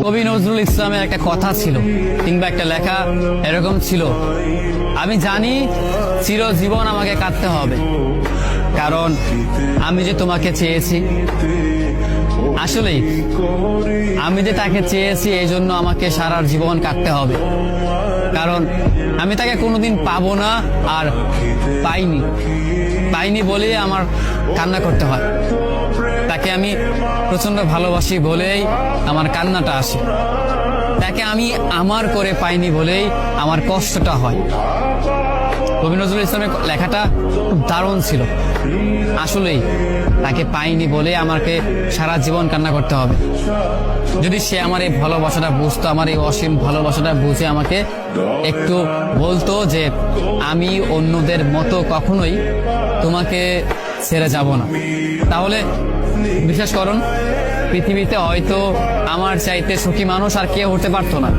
কবি নজরুল ইসলামের একটা কথা ছিল কিংবা একটা লেখা এরকম ছিল, আমি জানি চিরজীবন আমাকে কাঁদতে হবে, কারণ আমি যে তোমাকে চেয়েছি। আসলেই আমি যে তাকে চেয়েছি এই জন্য আমাকে সারা জীবন কাটতে হবে, কারণ আমি তাকে কোনোদিন পাবো না, আর পাইনি বলেই আমার কান্না করতে হয়। তাকে আমি প্রচন্ড ভালোবাসি বলেই আমার কান্নাটা আসে, তাকে আমি আমার করে পাইনি বলেই আমার কষ্টটা হয়। কবি নজরুল ইসলামের লেখাটা খুব দারুণ ছিল। আসলেই তাকে পাইনি বলে আমাকে সারা জীবন কান্না করতে হবে। যদি সে আমার এই ভালোবাসাটা বুঝতো, আমার এই অসীম ভালোবাসাটা বুঝে আমাকে একটু বলতো যে আমি অন্যদের মতো কখনোই তোমাকে ছেড়ে যাব না, তাহলে বিশ্বাস করুন পৃথিবীতে হয়তো আমার চাইতে সুখী মানুষ আর কেউ হতে পারতো না।